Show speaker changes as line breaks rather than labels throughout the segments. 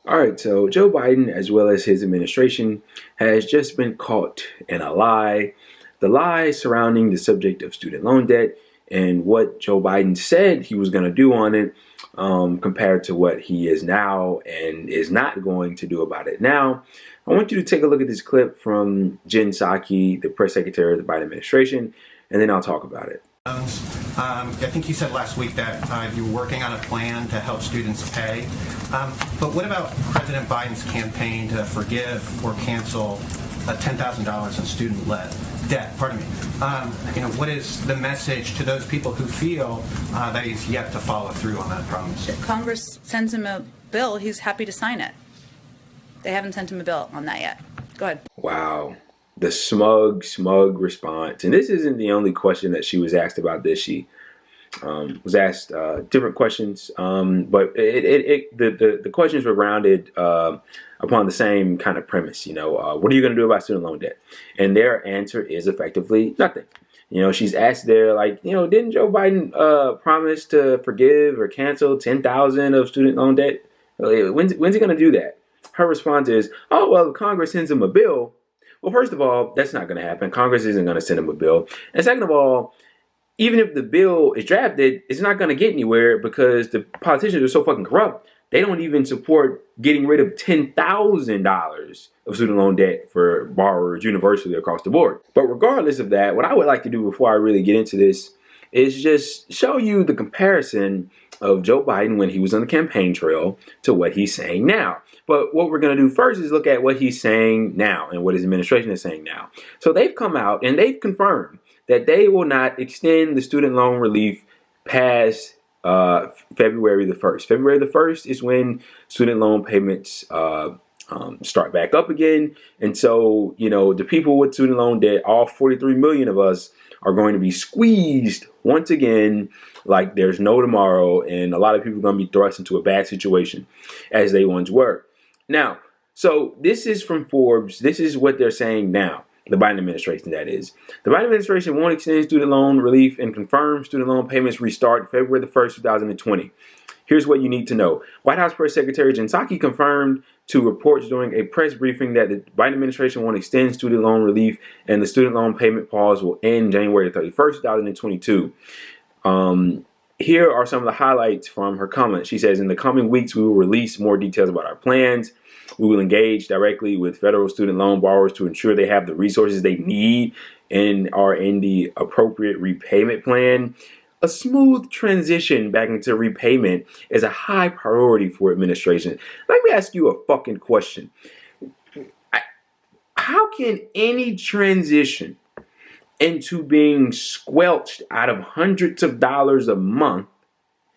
All right, so Joe Biden, as well as his administration, has just been caught in a lie. The lie surrounding the subject of student loan debt and what Joe Biden said he was going to do on it, compared to what he is now and is not going to do about it. Now, I want you to take a look at this clip from Jen Psaki, the press secretary of the Biden administration, and then I'll talk about it.
I think you said last week that you were working on a plan to help students pay. But what about President Biden's campaign to forgive or cancel $10,000 in student debt? Pardon me. What is the message to those people who feel that he's yet to follow through on that promise?
If Congress sends him a bill, he's happy to sign it. They haven't sent him a bill on that yet. Go ahead.
Wow. The smug response. And this isn't the only question that she was asked about this. She was asked different questions, but the questions were rounded upon the same kind of premise. What are you going to do about student loan debt? And their answer is effectively nothing. She's asked there, didn't Joe Biden promise to forgive or cancel 10,000 of student loan debt? When's he going to do that? Her response is, oh, well, if Congress sends him a bill. Well, first of all, that's not going to happen. Congress isn't going to send him a bill. And second of all, even if the bill is drafted, it's not going to get anywhere because the politicians are so fucking corrupt. They don't even support getting rid of $10,000 of student loan debt for borrowers universally across the board. But regardless of that, what I would like to do before I really get into this is just show you the comparison of Joe Biden when he was on the campaign trail to what he's saying now. But what we're going to do first is look at what he's saying now and what his administration is saying now. So they've come out and they've confirmed that they will not extend the student loan relief past February the 1st. February the 1st is when student loan payments start back up again. And so, the people with student loan debt, all 43 million of us, are going to be squeezed once again like there's no tomorrow. And a lot of people are going to be thrust into a bad situation as they once were. Now, so this is from Forbes. This is what they're saying now. The Biden administration, that is. The Biden administration won't extend student loan relief and confirm student loan payments restart February the 1st, 2020. Here's what you need to know. White House Press Secretary Jen Psaki confirmed to reports during a press briefing that the Biden administration won't extend student loan relief and the student loan payment pause will end January 31st, 2022. Here are some of the highlights from her comments. She says, in the coming weeks, we will release more details about our plans. We will engage directly with federal student loan borrowers to ensure they have the resources they need and are in the appropriate repayment plan. A smooth transition back into repayment is a high priority for administration. Let me ask you a fucking question. How can any transition into being squelched out of hundreds of dollars a month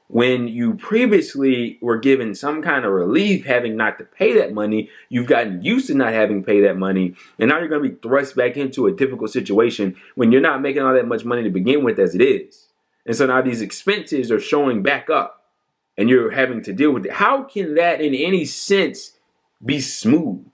when you previously were given some kind of relief having not to pay that money, you've gotten used to not having to pay that money, and now you're going to be thrust back into a difficult situation when you're not making all that much money to begin with as it is. And so now these expenses are showing back up and you're having to deal with it. How can that in any sense be smooth?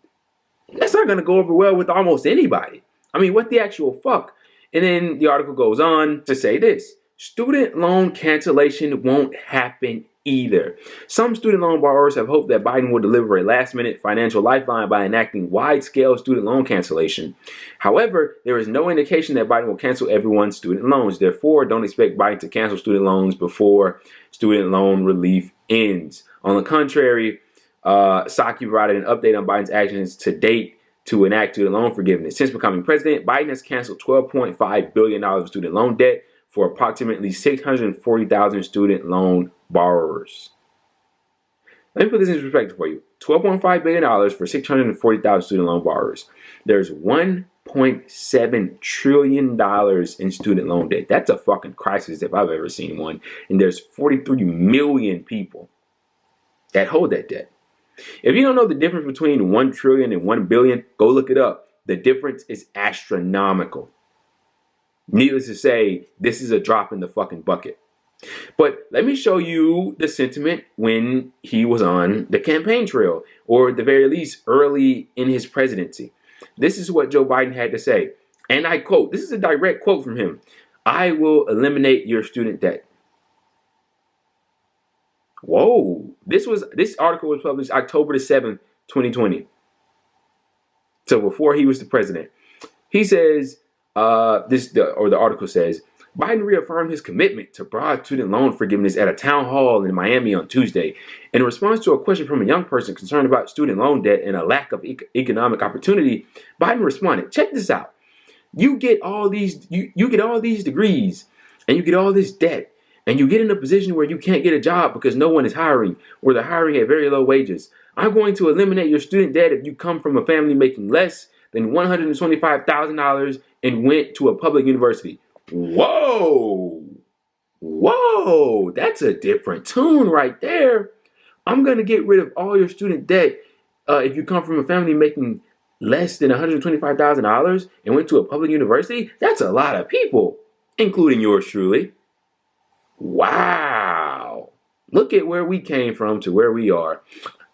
That's not going to go over well with almost anybody. I mean, what the actual fuck? And then the article goes on to say this. Student loan cancellation won't happen either. Some student loan borrowers have hoped that Biden will deliver a last-minute financial lifeline by enacting wide-scale student loan cancellation. However, there is no indication that Biden will cancel everyone's student loans. Therefore, don't expect Biden to cancel student loans before student loan relief ends. On the contrary, Psaki provided an update on Biden's actions to date to enact student loan forgiveness. Since becoming president, Biden has canceled $12.5 billion of student loan debt for approximately 640,000 student loan borrowers. Let me put this in perspective for you. $12.5 billion for 640,000 student loan borrowers. There's $1.7 trillion in student loan debt. That's a fucking crisis if I've ever seen one. And there's 43 million people that hold that debt. If you don't know the difference between 1 trillion and 1 billion, go look it up. The difference is astronomical. Needless to say, this is a drop in the fucking bucket. But let me show you the sentiment when he was on the campaign trail, or at the very least early in his presidency. This is what Joe Biden had to say. And I quote, this is a direct quote from him. I will eliminate your student debt. Whoa. This article was published October the 7th, 2020. So before he was the president. He says, the article says, Biden reaffirmed his commitment to broad student loan forgiveness at a town hall in Miami on Tuesday. In response to a question from a young person concerned about student loan debt and a lack of economic opportunity, Biden responded, check this out. You get all these degrees and you get all this debt and you get in a position where you can't get a job because no one is hiring or they're hiring at very low wages. I'm going to eliminate your student debt if you come from a family making less than $125,000 and went to a public university. Whoa! Whoa! That's a different tune right there. I'm going to get rid of all your student debt if you come from a family making less than $125,000 and went to a public university. That's a lot of people, including yours truly. Wow. Look at where we came from to where we are.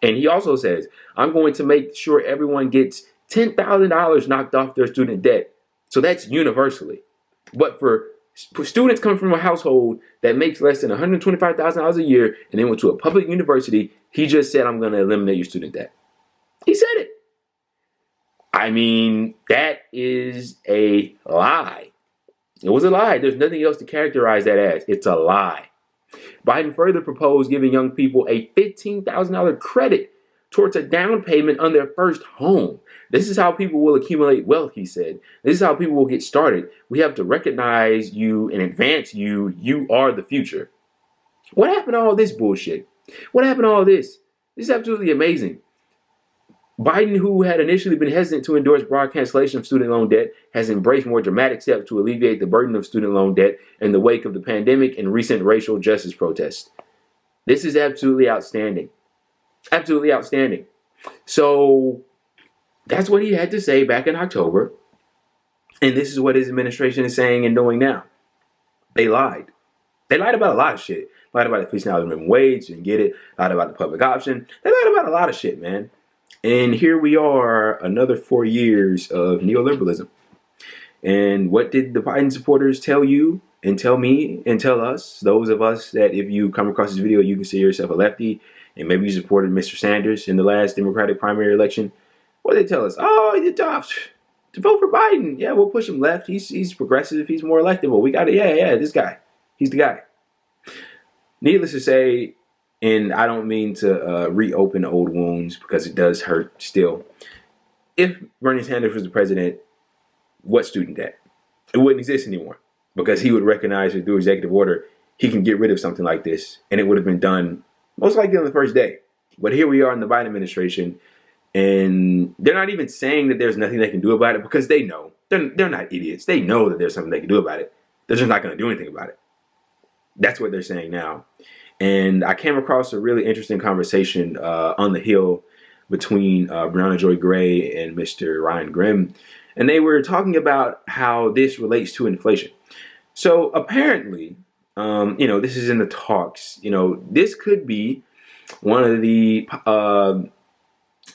And he also says, I'm going to make sure everyone gets $10,000 knocked off their student debt. So that's universally. But for students coming from a household that makes less than $125,000 a year and then went to a public university, he just said, I'm going to eliminate your student debt. He said it. I mean, that is a lie. It was a lie. There's nothing else to characterize that as. It's a lie. Biden further proposed giving young people a $15,000 credit towards a down payment on their first home. This is how people will accumulate wealth, he said. This is how people will get started. We have to recognize you and advance you. You are the future. What happened to all this bullshit? What happened to all this? This is absolutely amazing. Biden, who had initially been hesitant to endorse broad cancellation of student loan debt, has embraced more dramatic steps to alleviate the burden of student loan debt in the wake of the pandemic and recent racial justice protests. This is absolutely outstanding. Absolutely outstanding. So that's what he had to say back in October. And this is what his administration is saying and doing now. They lied. They lied about a lot of shit. Lied about the $15 minimum wage, didn't get it. Lied about the public option. They lied about a lot of shit, man. And here we are, another 4 years of neoliberalism. And what did the Biden supporters tell you and tell me and tell us, those of us that if you come across this video, you consider yourself a lefty and maybe you supported Mr. Sanders in the last Democratic primary election? What did they tell us? Oh, you're tough. To vote for Biden. Yeah, we'll push him left. He's progressive. He's more electable. We got it. Yeah, this guy. He's the guy. Needless to say, and I don't mean to reopen old wounds because it does hurt still. If Bernie Sanders was the president, what student debt? It wouldn't exist anymore because he would recognize that through executive order, he can get rid of something like this. And it would have been done most likely on the first day. But here we are in the Biden administration, and they're not even saying that there's nothing they can do about it because they know. They're not idiots. They know that there's something they can do about it. They're just not going to do anything about it. That's what they're saying now. And I came across a really interesting conversation on the Hill between Brianna Joy Gray and Mr. Ryan Grimm. And they were talking about how this relates to inflation. So apparently, this is in the talks. This could be one of the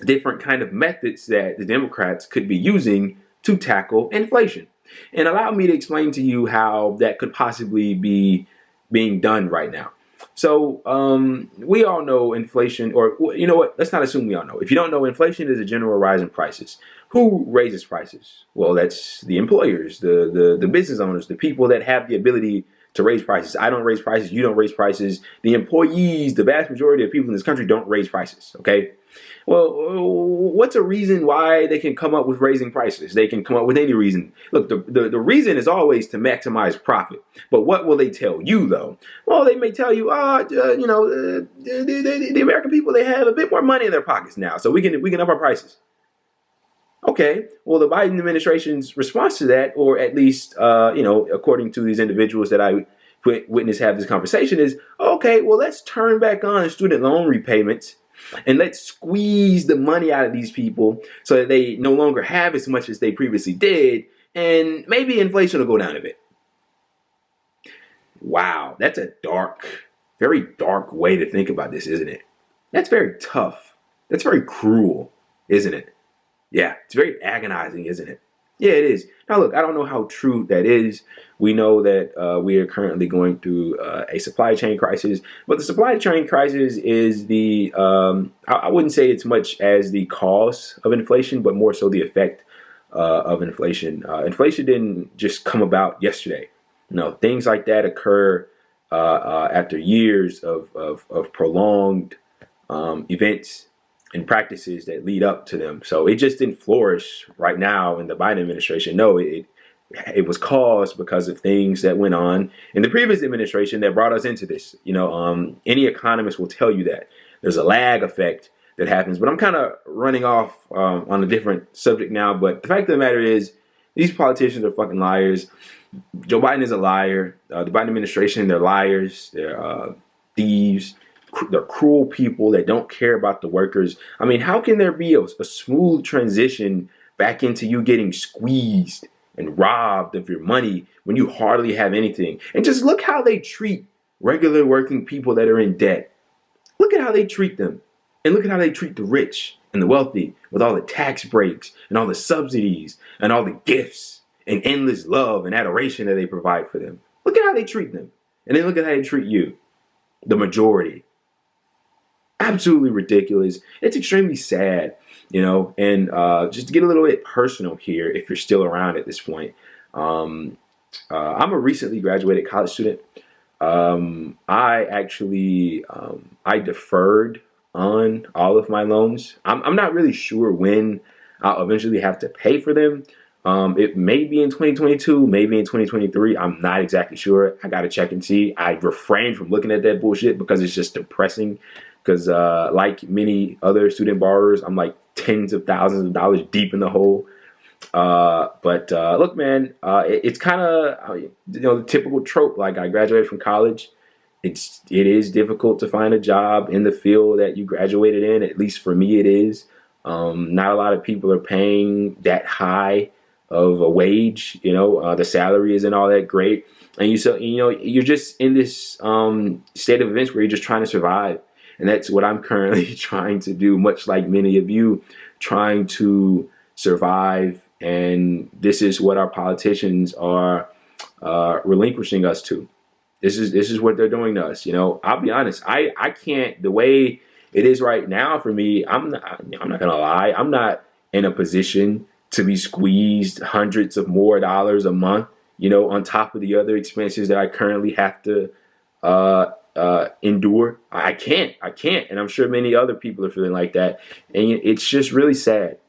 different kind of methods that the Democrats could be using to tackle inflation. And allow me to explain to you how that could possibly be being done right now. So we all know inflation, or you know what? Let's not assume we all know. If you don't know, inflation is a general rise in prices. Who raises prices? Well, that's the employers, the business owners, the people that have the ability to raise prices. I don't raise prices. You don't raise prices. The employees, the vast majority of people in this country don't raise prices. Okay. Well, what's a reason why they can come up with raising prices? They can come up with any reason. Look, the reason is always to maximize profit. But what will they tell you, though? Well, they may tell you, the American people, they have a bit more money in their pockets now, so we can up our prices. Okay, well, the Biden administration's response to that, or at least, according to these individuals that I witness have this conversation, is, okay, well, let's turn back on student loan repayments and let's squeeze the money out of these people so that they no longer have as much as they previously did, and maybe inflation will go down a bit. Wow, that's a very dark way to think about this, isn't it? That's very tough. That's very cruel, isn't it? Yeah, it's very agonizing, isn't it? Yeah, it is. Now, look, I don't know how true that is. We know that we are currently going through a supply chain crisis, but the supply chain crisis is I wouldn't say it's much as the cause of inflation, but more so the effect of inflation. Inflation didn't just come about yesterday. No, things like that occur after years of prolonged events and practices that lead up to them. So it just didn't flourish right now in the Biden administration. No, it was caused because of things that went on in the previous administration that brought us into this. Any economist will tell you that there's a lag effect that happens. But I'm kind of running off on a different subject now. But the fact of the matter is, these politicians are fucking liars. Joe Biden is a liar. The Biden administration, they're liars. They're thieves. They're cruel people that don't care about the workers. I mean, how can there be a smooth transition back into you getting squeezed and robbed of your money when you hardly have anything? And just look how they treat regular working people that are in debt. Look at how they treat them. And look at how they treat the rich and the wealthy with all the tax breaks and all the subsidies and all the gifts and endless love and adoration that they provide for them. Look at how they treat them. And then look at how they treat you, the majority. Absolutely ridiculous. It's extremely sad, and just to get a little bit personal here, if you're still around at this point, I'm a recently graduated college student. I deferred on all of my loans. I'm not really sure when I'll eventually have to pay for them. It may be in 2022, maybe in 2023. I'm not exactly sure. I got to check and see. I refrained from looking at that bullshit because it's just depressing. Because like many other student borrowers, I'm like tens of thousands of dollars deep in the hole. But look, man, it's kind of the typical trope. Like, I graduated from college. It is difficult to find a job in the field that you graduated in. At least for me, it is. Not a lot of people are paying that high of a wage. The salary isn't all that great, and you're just in this state of events where you're just trying to survive. And that's what I'm currently trying to do, much like many of you, trying to survive. And this is what our politicians are relinquishing us to. This is what they're doing to us. I'll be honest. I can't. The way it is right now for me, I'm not gonna lie. I'm not in a position to be squeezed hundreds of more dollars a month. On top of the other expenses that I currently have to endure. I can't, and I'm sure many other people are feeling like that, and it's just really sad.